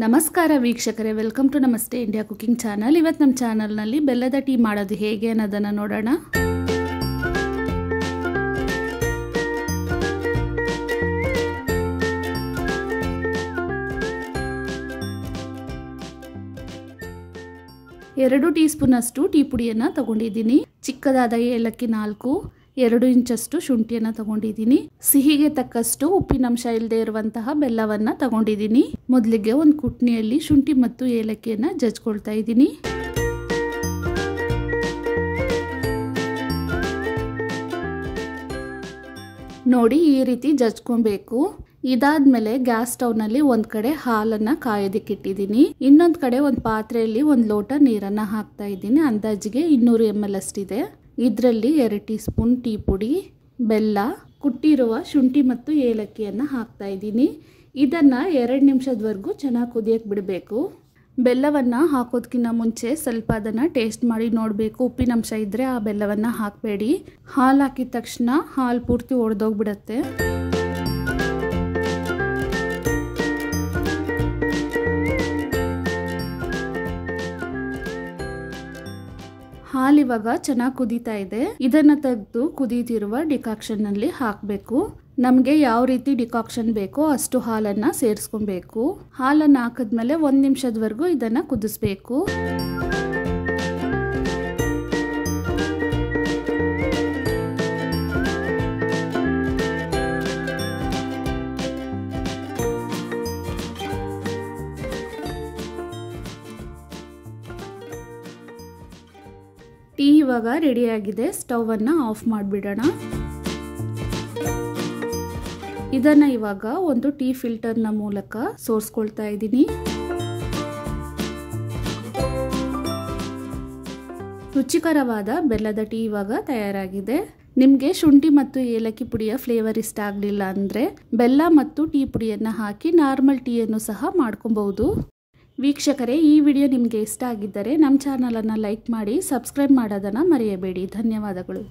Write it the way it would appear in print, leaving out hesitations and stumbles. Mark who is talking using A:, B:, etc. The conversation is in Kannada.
A: ನಮಸ್ಕಾರ ವೀಕ್ಷಕರೇ, ವೆಲ್ಕಮ್ ಟು ನಮಸ್ತೆ ಇಂಡಿಯಾ ಕುಕಿಂಗ್ ಚಾನಲ್. ಇವತ್ತು ನಮ್ಮ ಚಾನಲ್ನಲ್ಲಿ ಬೆಲ್ಲದ ಟೀ ಮಾಡೋದು ಹೇಗೆ ಅನ್ನೋದನ್ನು ನೋಡೋಣ. ಎರಡು ಟೀ ಸ್ಪೂನ್ ಅಷ್ಟು ಟೀ ಪುಡಿಯನ್ನು ತಗೊಂಡಿದ್ದೀನಿ. ಚಿಕ್ಕದಾದ ಏಲಕ್ಕಿ 4, 2 ಇಂಚಷ್ಟು ಶುಂಠಿಯನ್ನು ತಗೊಂಡಿದ್ದೀನಿ. ಸಿಹಿಗೆ ತಕ್ಕಷ್ಟು ಉಪ್ಪಿನಂಶ ಇಲ್ಲದೆ ಇರುವಂತಹ ಬೆಲ್ಲವನ್ನು ತಗೊಂಡಿದ್ದೀನಿ. ಮೊದಲಿಗೆ ಒಂದು ಕುಟ್ನಿಯಲ್ಲಿ ಶುಂಠಿ ಮತ್ತು ಏಲಕ್ಕಿಯನ್ನು ಜಜ್ಕೊಳ್ತಾ ಇದ್ದೀನಿ. ನೋಡಿ, ಈ ರೀತಿ ಜಜ್ಕೊಬೇಕು. ಇದಾದ್ಮೇಲೆ ಗ್ಯಾಸ್ ಸ್ಟವ್ನಲ್ಲಿ ಒಂದ್ ಕಡೆ ಹಾಲನ್ನ ಕಾಯೋದಕ್ಕಿಟ್ಟಿದ್ದೀನಿ. ಇನ್ನೊಂದ್ ಕಡೆ ಒಂದು ಪಾತ್ರೆಯಲ್ಲಿ 1 ಲೋಟ ನೀರನ್ನ ಹಾಕ್ತಾ ಇದ್ದೀನಿ. ಅಂದಾಜಿಗೆ 200 ml ಅಷ್ಟಿದೆ. ಇದರಲ್ಲಿ 2 ಟೀ ಸ್ಪೂನ್ ಟೀ ಪುಡಿ, ಬೆಲ್ಲ, ಕುಟ್ಟಿರುವ ಶುಂಠಿ ಮತ್ತು ಏಲಕ್ಕಿಯನ್ನು ಹಾಕ್ತಾ ಇದ್ದೀನಿ. ಇದನ್ನು 2 ನಿಮಿಷದವರೆಗೂ ಚೆನ್ನಾಗಿ ಕುದಿಯಕ್ಕೆ ಬಿಡಬೇಕು. ಬೆಲ್ಲವನ್ನು ಹಾಕೋದಕ್ಕಿಂತ ಮುಂಚೆ ಸ್ವಲ್ಪ ಅದನ್ನು ಟೇಸ್ಟ್ ಮಾಡಿ ನೋಡಬೇಕು. ಉಪ್ಪಿನಂಶ ಇದ್ದರೆ ಆ ಬೆಲ್ಲವನ್ನು ಹಾಕಬೇಡಿ. ಹಾಲು ಹಾಕಿದ ತಕ್ಷಣ ಹಾಲು ಪೂರ್ತಿ ಒಡೆದೋಗ್ಬಿಡತ್ತೆ. ಹಾಲು ಇವಾಗ ಚೆನ್ನಾಗಿ ಕುದೀತಾ ಇದೆ. ಇದನ್ನು ತೆಗೆದು ಕುದೀತಿರುವ ಡಿಕಾಕ್ಷನ್ ನಲ್ಲಿ ಹಾಕಬೇಕು. ನಮಗೆ ಯಾವ ರೀತಿ ಡಿಕಾಕ್ಷನ್ ಬೇಕೋ ಅಷ್ಟು ಹಾಲನ್ನು ಸೇರಿಸ್ಕೊಬೇಕು. ಹಾಲನ್ನು ಹಾಕಿದ್ಮೇಲೆ 1 ನಿಮಿಷದವರೆಗೂ ಇದನ್ನು ಕುದಿಸ್ಬೇಕು. ಟೀ ಇವಾಗ ರೆಡಿಯಾಗಿದೆ. ಸ್ಟವನ್ನು ಆಫ್ ಮಾಡಿಬಿಡೋಣ. ಇದನ್ನು ಇವಾಗ ಒಂದು ಟೀ ಫಿಲ್ಟರ್ನ ಮೂಲಕ ಸೋರಿಸ್ಕೊಳ್ತಾ ಇದ್ದೀನಿ. ರುಚಿಕರವಾದ ಬೆಲ್ಲದ ಟೀ ಇವಾಗ ತಯಾರಾಗಿದೆ. ನಿಮಗೆ ಶುಂಠಿ ಮತ್ತು ಏಲಕ್ಕಿ ಪುಡಿಯ ಫ್ಲೇವರ್ ಇಷ್ಟ ಆಗಲಿಲ್ಲ ಅಂದರೆ ಬೆಲ್ಲ ಮತ್ತು ಟೀ ಪುಡಿಯನ್ನು ಹಾಕಿ ನಾರ್ಮಲ್ ಟೀಯನ್ನು ಸಹ ಮಾಡ್ಕೊಬಹುದು. ವೀಕ್ಷಕರೇ, ಈ ವಿಡಿಯೋ ನಿಮಗೆ ಇಷ್ಟ ಆಗಿದ್ದರೆ ನಮ್ಮ ಚಾನಲನ್ನು ಲೈಕ್ ಮಾಡಿ, ಸಬ್ಸ್ಕ್ರೈಬ್ ಮಾಡೋದನ್ನು ಮರೆಯಬೇಡಿ. ಧನ್ಯವಾದಗಳು.